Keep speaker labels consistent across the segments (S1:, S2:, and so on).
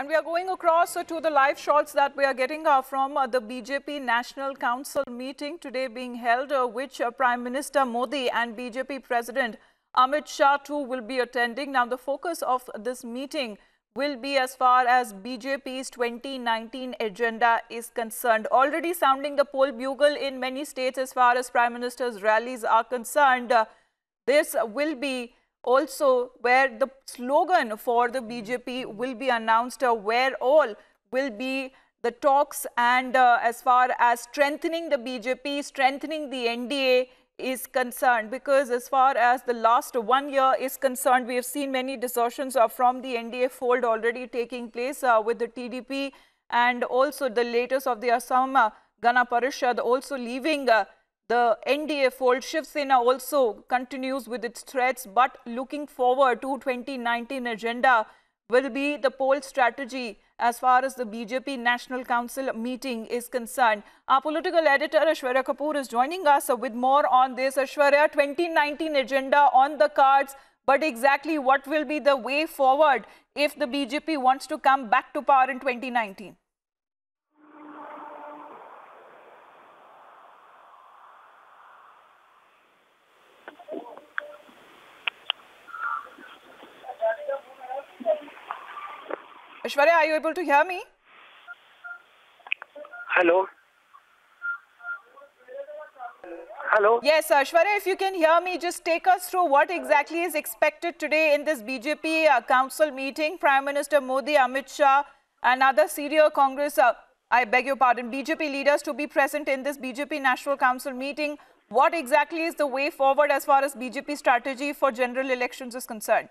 S1: And we are going across to the live shots that we are getting from the BJP National Council meeting today being held, which Prime Minister Modi and BJP President Amit Shah too will be attending. Now, the focus of this meeting will be as far as BJP's 2019 agenda is concerned. Already sounding the poll bugle in many states as far as Prime Minister's rallies are concerned. This will be also where the slogan for the BJP will be announced, where all will be the talks and as far as strengthening the BJP, strengthening the NDA is concerned, because as far as the last 1 year is concerned, we have seen many desertions from the NDA fold already taking place with the TDP and also the latest of the Assam Gana Parishad also leaving the NDA fold. Shiv Sena also continues with its threats, but looking forward to 2019 agenda will be the poll strategy as far as the BJP National Council meeting is concerned. Our political editor Aishwarya Kapoor is joining us with more on this. Aishwarya, 2019 agenda on the cards, but exactly what will be the way forward if the BJP wants to come back to power in 2019? Aishwarya, are you able to hear me?
S2: Hello. Hello.
S1: Yes, Aishwarya, if you can hear me, just take us through what exactly is expected today in this BJP council meeting. Prime Minister Modi, Amit Shah and other senior Congress, BJP leaders to be present in this BJP National Council meeting. What exactly is the way forward as far as BJP strategy for general elections is concerned?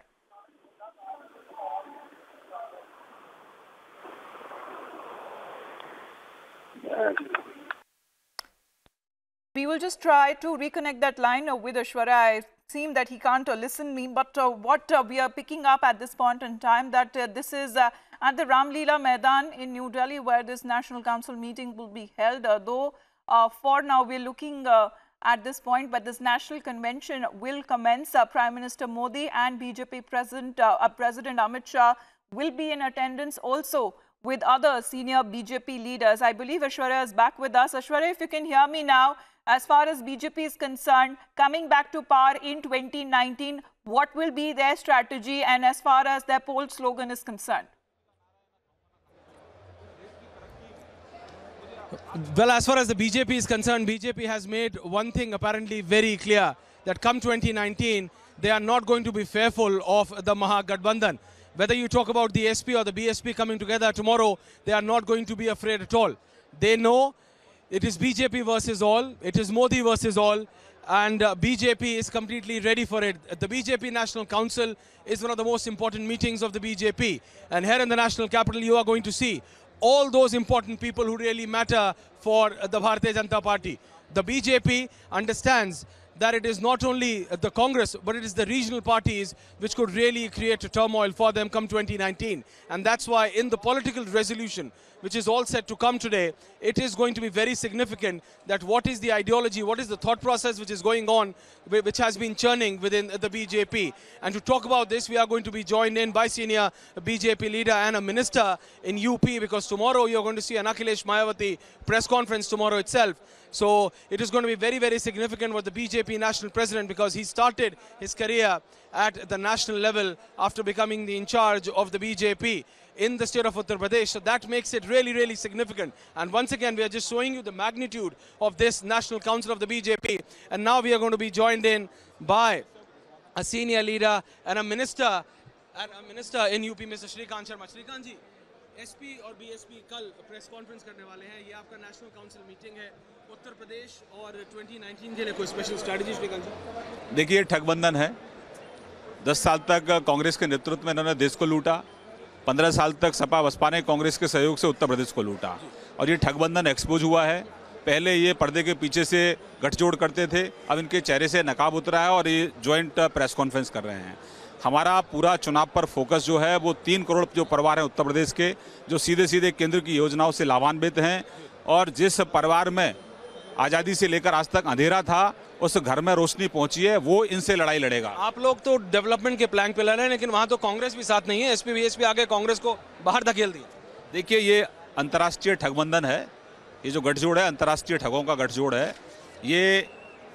S1: We will just try to reconnect that line with Aishwarya. It seems that he can't listen me, but what we are picking up at this point in time, that this is at the Ramleela Maidan in New Delhi where this National Council meeting will be held. Though for now we are looking at this point, but this national convention will commence. Prime Minister Modi and BJP President Amit Shah will be in attendance also with other senior BJP leaders. I believe Aishwarya is back with us. Aishwarya, if you can hear me now, as far as BJP is concerned, coming back to power in 2019, what will be their strategy and as far as their poll slogan is concerned?
S3: Well, as far as the BJP is concerned, BJP has made one thing apparently very clear, that come 2019, they are not going to be fearful of the Mahagathbandhan. Whether you talk about the SP or the BSP coming together tomorrow, they are not going to be afraid at all. They know it is BJP versus all, it is Modi versus all, and BJP is completely ready for it. The BJP National Council is one of the most important meetings of the BJP. And here in the national capital, you are going to see all those important people who really matter for the Bharatiya Janata Party. The BJP understands that it is not only the Congress, but it is the regional parties which could really create a turmoil for them come 2019. And that's why in the political resolution, which is all set to come today, it is going to be very significant that what is the ideology, what is the thought process which is going on, which has been churning within the BJP. And to talk about this, we are going to be joined in by senior BJP leader and a minister in UP, because tomorrow you're going to see an Akhilesh Mayawati press conference tomorrow itself. So it is going to be very, very significant for the BJP national president, because he started his career at the national level after becoming the in charge of the BJP in the state of Uttar Pradesh. So that makes it really, really significant. And once again, we are just showing you the magnitude of this National Council of the BJP. And now we are going to be joined in by a senior leader and a minister in UP, Mr. Shrikant Sharma. Shrikant ji, SP और BSP कल press conference करने वाले हैं. ये आपका national council meeting है. उत्तर प्रदेश और 2019 के लिए कोई स्पेशल स्ट्रैटेजी श्रीकांत जी?
S4: देखिए, ठगबंधन है. 10 साल तक कांग्रेस के नेतृत्व में इन्होंने देश को लूटा. 15 साल तक सपा बसपा ने कांग्रेस के सहयोग से उत्तर प्रदेश को लूटा. और ये ठगबंधन एक्सपोज हुआ है. पहले ये पर्दे के पीछे से गठजोड़ करते थे, अब इनके चेहरे से नकाब उतरा है और ये ज्वाइंट प्रेस कॉन्फ्रेंस कर रहे हैं. हमारा पूरा चुनाव पर फोकस जो है वो 3 करोड़ जो परिवार हैं उत्तर प्रदेश के, जो सीधे सीधे केंद्र की योजनाओं से लाभान्वित हैं, और जिस परिवार में आज़ादी से लेकर आज तक अंधेरा था उस घर में रोशनी पहुंची है, वो इनसे लड़ाई लड़ेगा।
S3: आप लोग तो डेवलपमेंट के प्लान पे लड़ रहे हैं, लेकिन वहां तो कांग्रेस भी साथ नहीं है। एसपी बीएसपी आगे कांग्रेस को बाहर धकेल दिया।
S4: देखिए, ये अंतर्राष्ट्रीय ठगबंधन है। ये जो गठजोड़ है अंतर्राष्ट्रीय ठगों का गठजोड़ है। ये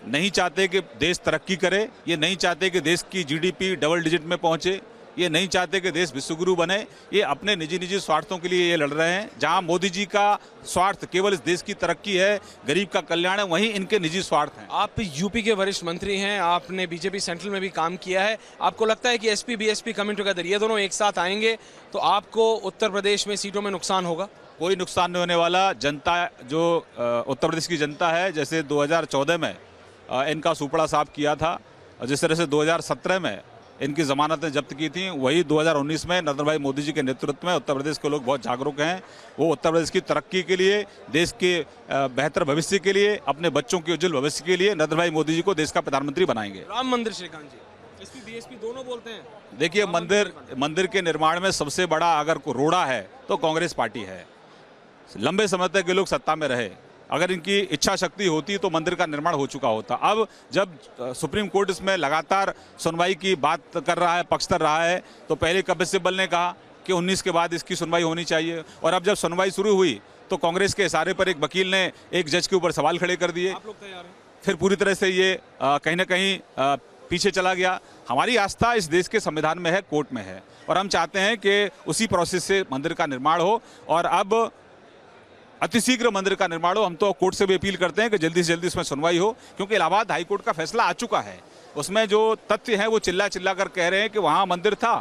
S4: नहीं चाहते कि देश तरक्की करे, ये नहीं चाहते कि देश की जीडीपी डबल डिजिट में पहुंचे, ये नहीं चाहते कि देश विश्वगुरु बने। ये अपने निजी स्वार्थों के लिए ये लड़ रहे हैं। जहां मोदी जी का स्वार्थ केवल इस देश की तरक्की है, गरीब का कल्याण है, वहीं इनके निजी स्वार्थ हैं।
S3: आप यूपी के वरिष्ठ मंत्री हैं, आपने बीजेपी सेंट्रल में भी काम किया है। आपको लगता है कि एसपी बीएसपी कमिंग टुगेदर, ये दोनों एक साथ आएंगे तो आपको उत्तर प्रदेश में सीटों में नुकसान होगा?
S4: कोई नुकसान नहीं होने वाला। जनता जो उत्तर प्रदेश की जनता है, जैसे 2014 में इनका सुपड़ा साफ किया था और जिस तरह से 2017 में इनकी जमानतें जब्त की थी, वही 2019 में नरेंद्र भाई मोदी जी के नेतृत्व में उत्तर प्रदेश के लोग बहुत जागरूक हैं। वो उत्तर प्रदेश की तरक्की के लिए, देश के बेहतर भविष्य के लिए, अपने बच्चों के उज्जवल भविष्य के लिए नरेंद्र भाई मोदी जी को देश का प्रधानमंत्री बनाएंगे।
S3: राम मंदिर, श्रीकांत जी, एसपी बीएसपी दोनों बोलते हैं।
S4: देखिए, मंदिर के निर्माण में सबसे बड़ा अगर कोई रोड़ा है तो कांग्रेस पार्टी है। लंबे समय तक ये लोग सत्ता में रहे, अगर इनकी इच्छा शक्ति होती तो मंदिर का निर्माण हो चुका होता। अब जब सुप्रीम कोर्ट इसमें लगातार सुनवाई की बात कर रहा है, पक्ष कर रहा है, तो पहले कपिल सिब्बल ने कहा कि 19 के बाद इसकी सुनवाई होनी चाहिए, और अब जब सुनवाई शुरू हुई तो कांग्रेस के इशारे पर एक वकील ने एक जज के ऊपर सवाल खड़े कर दिए।
S3: आप लोग तैयार हैं?
S4: फिर पूरी तरह से ये कहीं ना कहीं पीछे चला गया। हमारी आस्था इस देश के संविधान में है, कोर्ट में है, और हम चाहते हैं कि उसी प्रोसेस से मंदिर का निर्माण हो, और अब अतिशीघ्र मंदिर का निर्माण हो। हम तो कोर्ट से भी अपील करते हैं कि जल्दी से जल्दी इसमें सुनवाई हो, क्योंकि इलाहाबाद हाई कोर्ट का फैसला आ चुका है। उसमें जो तथ्य हैं वो चिल्ला कर कह रहे हैं कि वहाँ मंदिर था,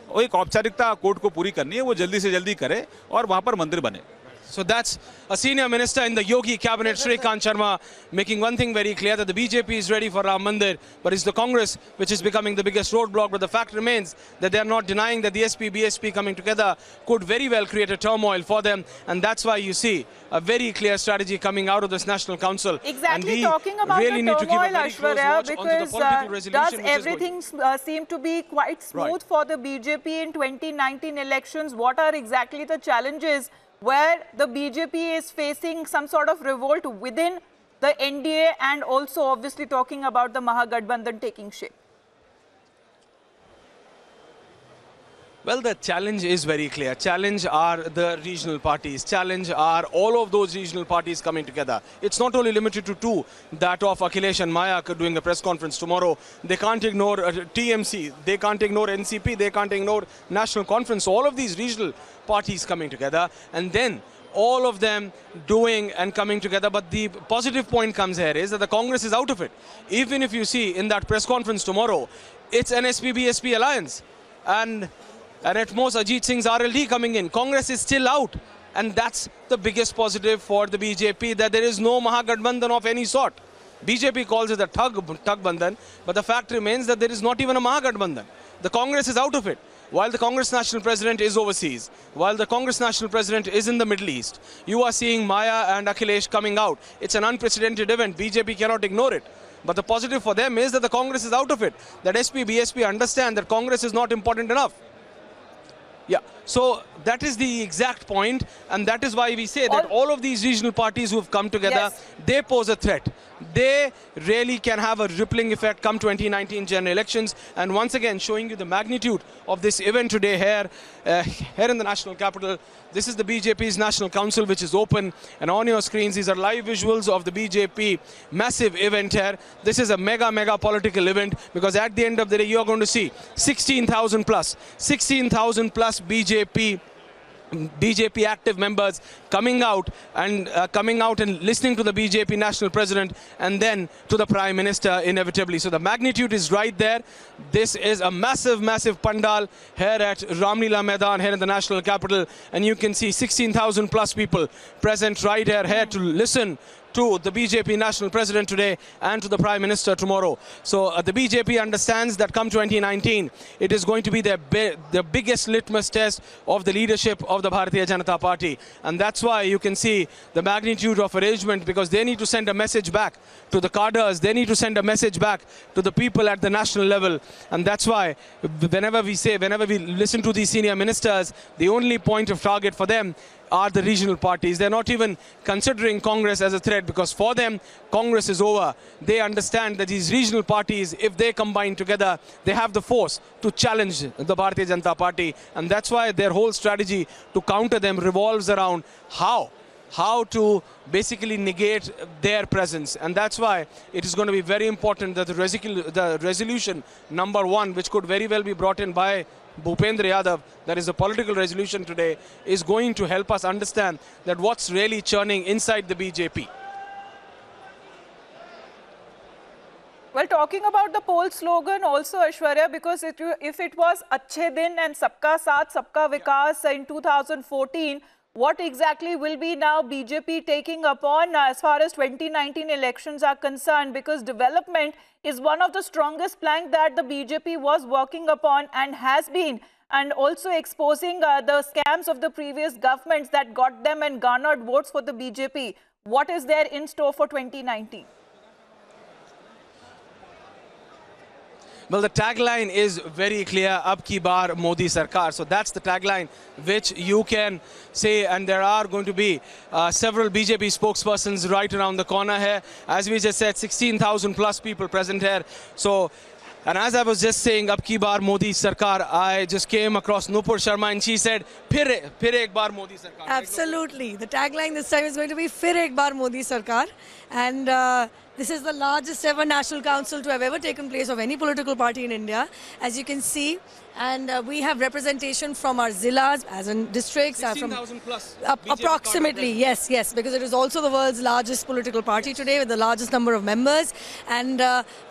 S4: वो एक औपचारिकता कोर्ट को पूरी करनी है, वो जल्दी से जल्दी करे और वहाँ पर मंदिर बने।
S3: So that's a senior minister in the Yogi cabinet, Shrikant Sharma, making one thing very clear, that the BJP is ready for Ram Mandir, but it's the Congress which is becoming the biggest roadblock. But the fact remains that they are not denying that the SP-BSP coming together could very well create a turmoil for them, and that's why you see a very clear strategy coming out of this National Council.
S1: Exactly, talking about
S3: really
S1: the turmoil, Aishwarya, because does everything seem to be quite smooth for the BJP in 2019 elections? What are exactly the challenges where the BJP is facing some sort of revolt within the NDA, and also obviously talking about the Mahagathbandhan taking shape?
S3: Well, the challenge is very clear. Challenge are the regional parties. Challenge are all of those regional parties coming together. It's not only limited to two, that of Akhilesh and Maya doing a press conference tomorrow. They can't ignore TMC. They can't ignore NCP. They can't ignore National Conference. All of these regional parties coming together, and then all of them doing and coming together. But the positive point comes here is that the Congress is out of it. Even if you see in that press conference tomorrow, it's an SP-BSP alliance. And at most Ajit Singh's RLD coming in. Congress is still out. And that's the biggest positive for the BJP, that there is no Mahagathbandhan of any sort. BJP calls it a Tug-bandhan, but the fact remains that there is not even a Mahagathbandhan. The Congress is out of it. While the Congress National President is overseas, while the Congress National President is in the Middle East, you are seeing Maya and Akhilesh coming out. It's an unprecedented event. BJP cannot ignore it. But the positive for them is that the Congress is out of it. That SP-BSP understand that Congress is not important enough. Yeah, so that is the exact point, and that is why we say that all of these regional parties who have come together, they pose a threat. They really can have a rippling effect come 2019 general elections. And once again, showing you the magnitude of this event today here in the national capital. This is the BJP's National Council, which is open, and on your screens these are live visuals of the BJP massive event here. This is a mega political event, because at the end of the day you are going to see 16,000 plus BJP active members coming out and listening to the BJP national president, and then to the Prime Minister inevitably. So the magnitude is right there. This is a massive pandal here at Ramlila Maidan here in the national capital, and you can see 16,000 plus people present right here to listen to the BJP national president today and to the Prime Minister tomorrow. So the BJP understands that come 2019, it is going to be the biggest litmus test of the leadership of the Bharatiya Janata Party. And that's why you can see the magnitude of arrangement, because they need to send a message back to the cadres, they need to send a message back to the people at the national level. And that's why whenever we listen to these senior ministers, the only point of target for them are the regional parties. They're not even considering Congress as a threat, because for them, Congress is over. They understand that these regional parties, if they combine together, they have the force to challenge the Bharatiya Janata Party. And that's why their whole strategy to counter them revolves around how to basically negate their presence. And that's why it is going to be very important that the resolution number 1, which could very well be brought in by Bhupendra Yadav, that is a political resolution today, is going to help us understand that what's really churning inside the BJP.
S1: Well, talking about the poll slogan also, Aishwarya, because if it was Achhe Din and Sabka Saath, Sabka Vikas in 2014, what exactly will be now BJP taking upon as far as 2019 elections are concerned? Because development is one of the strongest planks that the BJP was working upon and has been, and also exposing the scams of the previous governments that got them and garnered votes for the BJP. What is there in store for 2019?
S3: Well, the tagline is very clear, Ab ki baar Modi Sarkar. So that's the tagline which you can say, and there are going to be several BJP spokespersons right around the corner here. As we just said, 16,000 plus people present here. So, and as I was just saying, Ab ki baar Modi Sarkar, I just came across Nupur Sharma and she said, Phir ek baar Modi Sarkar.
S5: Absolutely. The tagline this time is going to be Phir ek baar Modi Sarkar. And this is the largest ever national council to have ever taken place of any political party in India, as you can see. And we have representation from our zillas, as in districts.
S3: 16,000 plus.
S5: Approximately, yes, because it is also the world's largest political party today with the largest number of members. And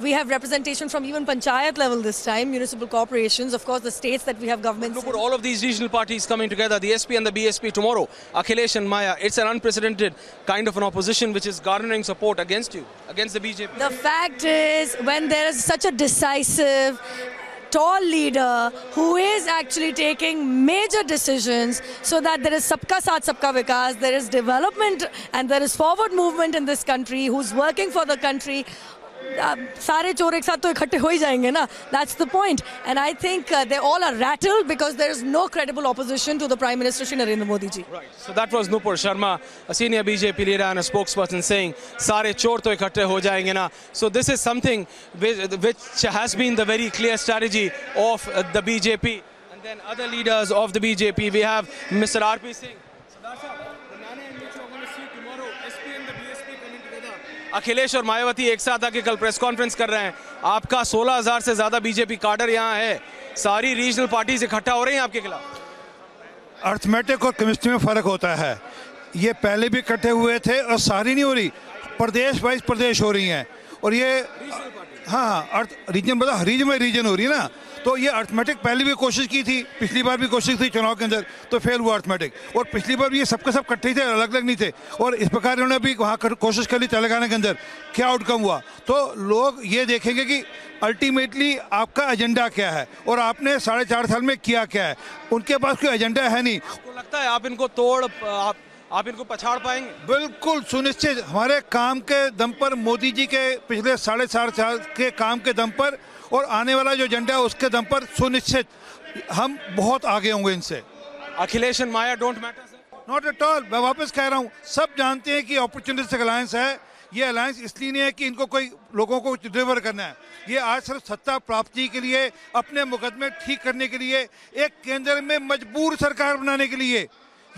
S5: we have representation from even panchayat level this time, municipal corporations, of course, the states that we have governments.
S3: Look at all of these regional parties coming together, the SP and the BSP tomorrow, Akhilesh and Maya. It's an unprecedented kind of an opposition which is garnering support against you, against the BJP.
S5: The fact is, when there is such a decisive, tall leader who is actually taking major decisions so that there is Sabka Saath, Sabka Vikas, there is development and there is forward movement in this country, who's working for the country, सारे चोर एक साथ तो इकट्ठे हो ही जाएंगे ना. That's the point. And I think they all are rattled because there is no credible opposition to the Prime Minister Shri Narendra Modi ji.
S3: Right. So that was Nupur Sharma, a senior BJP leader and a spokesperson, saying सारे चोर तो इकट्ठे हो जाएंगे ना. So this is something which has been the very clear strategy of the BJP. And then other leaders of the BJP, we have Mr. R.P. Singh. Akhilesh और मायावती एक साथ आके कल प्रेस कॉन्फ्रेंस कर रहे हैं. आपका 16,000 से ज्यादा बीजेपी काडर यहाँ है. सारी रीजनल पार्टीज इकट्ठा हो रही हैं आपके खिलाफ.
S6: अर्थमेटिक और केमिस्ट्री में फर्क होता है. ये पहले भी इकट्ठे हुए थे और सारी नहीं हो रही, प्रदेश वाइज प्रदेश हो रही हैं. और ये हाँ रीजन मतलब रीजन हो रही है ना. तो ये अर्थमेटिक पहले भी कोशिश की थी, पिछली बार भी कोशिश थी चुनाव के अंदर, तो फेल हुआ अर्थमेटिक. और पिछली बार भी ये सबके सब इकट्ठे थे, अलग अलग नहीं थे. और इस प्रकार इन्होंने भी वहाँ कोशिश कर ली तेलंगाना के अंदर. क्या आउटकम हुआ? तो लोग ये देखेंगे कि अल्टीमेटली आपका एजेंडा क्या है और आपने 4.5 साल में किया क्या है. उनके पास कोई एजेंडा है नहीं.
S3: आपको लगता है आप इनको आप इनको पछाड़ पाएंगे?
S6: बिल्कुल सुनिश्चित. हमारे काम के दम पर, मोदी जी के पिछले 4.5 साल के काम के दम पर और आने वाला जो एजेंडा है उसके दम पर सुनिश्चित हम बहुत आगे होंगे इनसे.
S3: Akhilesh and Maya don't matter sir?
S6: Not at all. मैं वापस कह रहा हूँ, सब जानते हैं कि अपॉर्चुनिस्टिक अलायंस है. ये अलायंस इसलिए नहीं है कि इनको कोई लोगों को डिलीवर करना है. ये आज सिर्फ सत्ता प्राप्ति के लिए, अपने मुकदमे ठीक करने के लिए, एक केंद्र में मजबूर सरकार बनाने के लिए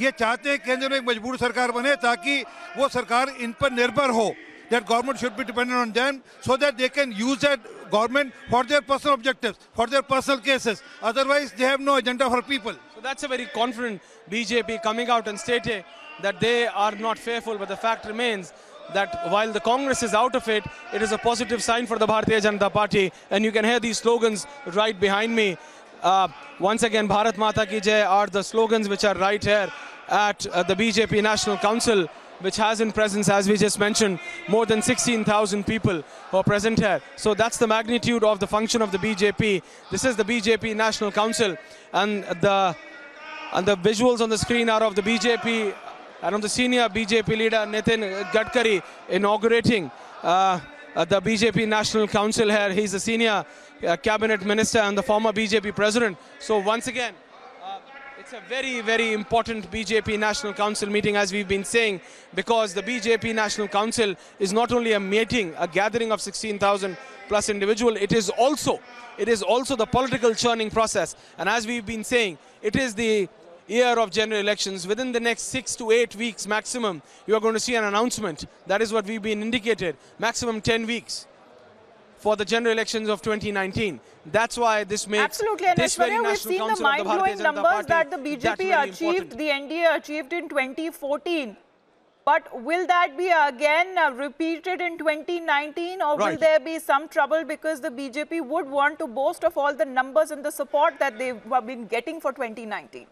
S6: ये चाहते हैं. केंद्र में एक मजबूर सरकार बने ताकि वो सरकार इन पर निर्भर हो. That government should be dependent on them so that they can use that government for their personal objectives, for their personal cases. Otherwise, they have no agenda for people.
S3: So that's a very confident BJP coming out and stating that they are not fearful. But the fact remains that while the Congress is out of it, it is a positive sign for the Bharatiya Janata Party. And you can hear these slogans right behind me. Once again, Bharat Mata Ki Jai are the slogans which are right here at the BJP National Council, which has in presence, as we just mentioned, more than 16,000 people who are present here. So that's the magnitude of the function of the BJP. This is the BJP National Council, and the visuals on the screen are of the BJP and of the senior BJP leader Nitin Gadkari inaugurating the BJP National Council here. He's a senior cabinet minister and the former BJP president. So once again, It's a very, very important BJP National Council meeting, as we've been saying, because the BJP National Council is not only a meeting, a gathering of 16,000 plus individuals, it is also the political churning process. And as we've been saying, it is the year of general elections. Within the next 6 to 8 weeks maximum, you are going to see an announcement. That is what we've been indicated, maximum 10 weeks for the general elections of 2019. That's why this makes
S1: absolutely. And
S3: this very
S1: we've seen the mind-blowing numbers that the BJP achieved, the NDA achieved in 2014. But will that be again repeated in 2019, or will there be some trouble because the BJP would want to boast of all the numbers and the support that they have been getting for 2019?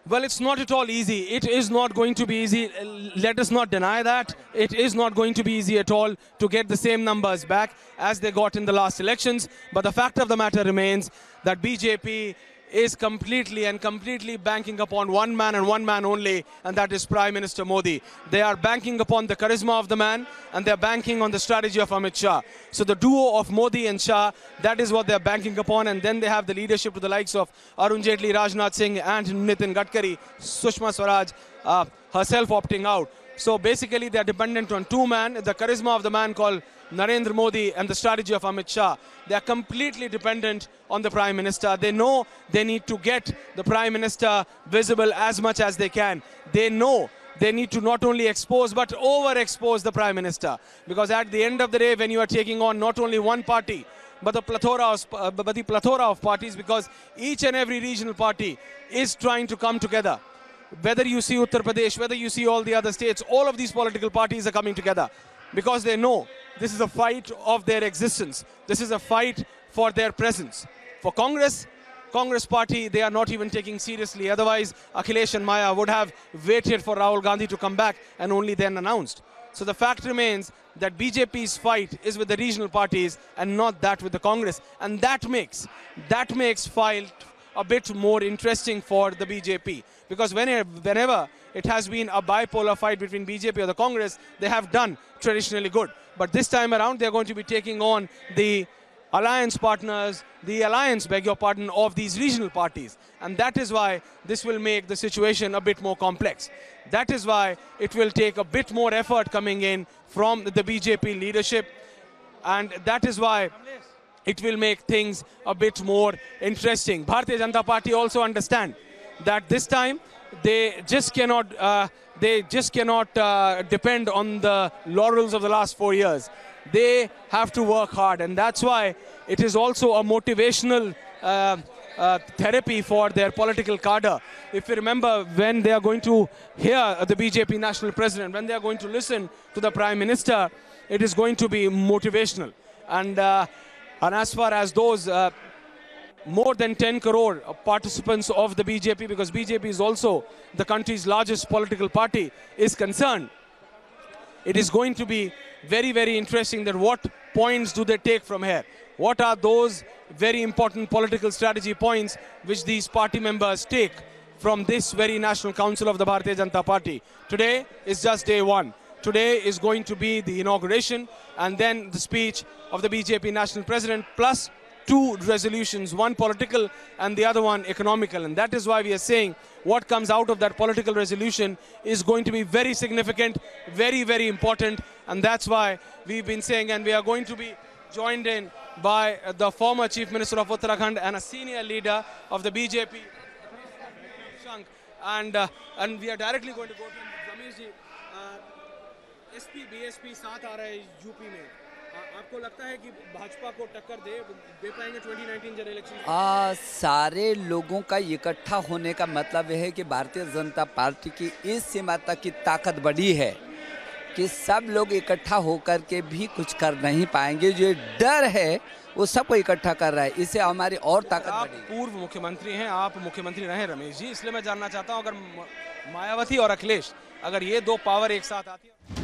S3: Well, it's not at all easy. It is not going to be easy. Let us not deny that. It is not going to be easy at all to get the same numbers back as they got in the last elections. But the fact of the matter remains that BJP is completely banking upon one man and one man only, and that is Prime Minister Modi. They are banking upon the charisma of the man, and they're banking on the strategy of Amit Shah. So the duo of Modi and Shah, that is what they're banking upon, and then they have the leadership to the likes of Arun Jaitley, Rajnath Singh and Nitin Gadkari, Sushma Swaraj herself opting out. So basically they're dependent on two men, the charisma of the man called Narendra Modi and the strategy of Amit Shah. They are completely dependent on the Prime Minister. They know they need to get the Prime Minister visible as much as they can. They know they need to not only expose but overexpose the Prime Minister. Because at the end of the day, when you are taking on not only one party, but the plethora of parties, because each and every regional party is trying to come together. Whether you see Uttar Pradesh, whether you see all the other states, all of these political parties are coming together because they know this is a fight of their existence. This is a fight for their presence. For Congress party, they are not even taking seriously. Otherwise, Akhilesh and Maya would have waited for Rahul Gandhi to come back and only then announced. So the fact remains that BJP's fight is with the regional parties and not that with the Congress. And that makes fight a bit more interesting for the BJP. Because whenever it has been a bipolar fight between BJP or the Congress, they have done traditionally good. But this time around, they're going to be taking on the alliance partners, of these regional parties. And that is why this will make the situation a bit more complex. That is why it will take a bit more effort coming in from the BJP leadership. And that is why it will make things a bit more interesting. Bharatiya Janata Party also understand that this time they just cannot depend on the laurels of the last 4 years. They have to work hard, and that's why it is also a motivational therapy for their political cadre. If you remember, when they are going to hear the BJP national president, when they are going to listen to the Prime Minister, it is going to be motivational. And as far as those more than 10 crore participants of the BJP, because BJP is also the country's largest political party, is concerned, it is going to be very, very interesting that what points do they take from here? What are those very important political strategy points which these party members take from this very National Council of the Bharatiya Janata Party? Today is just day one. Today is going to be the inauguration and then the speech of the BJP national president, plus two resolutions, one political and the other one economical. And that is why we are saying what comes out of that political resolution is going to be very significant, very, very important. And that's why we've been saying, and we are going to be joined in by the former Chief Minister of Uttarakhand and a senior leader of the BJP, and we are directly going to go to Ramesh ji. SP, BSP साथ आ रहा है UP में. आपको लगता है कि भाजपा को टक्कर दे पाएंगे 2019 जनरल इलेक्शन?
S7: सारे लोगों का इकट्ठा होने का मतलब यह है कि भारतीय जनता पार्टी की इस सीमा तक की ताकत बड़ी है कि सब लोग इकट्ठा होकर के भी कुछ कर नहीं पाएंगे. जो डर है वो सबको इकट्ठा कर रहा है, इससे हमारी और ताकत बढ़ेगी.
S3: पूर्व मुख्यमंत्री हैं, आप मुख्यमंत्री रहे रमेश जी, इसलिए मैं जानना चाहता हूं, अगर मायावती और अखिलेश, अगर ये दो पावर एक साथ आती है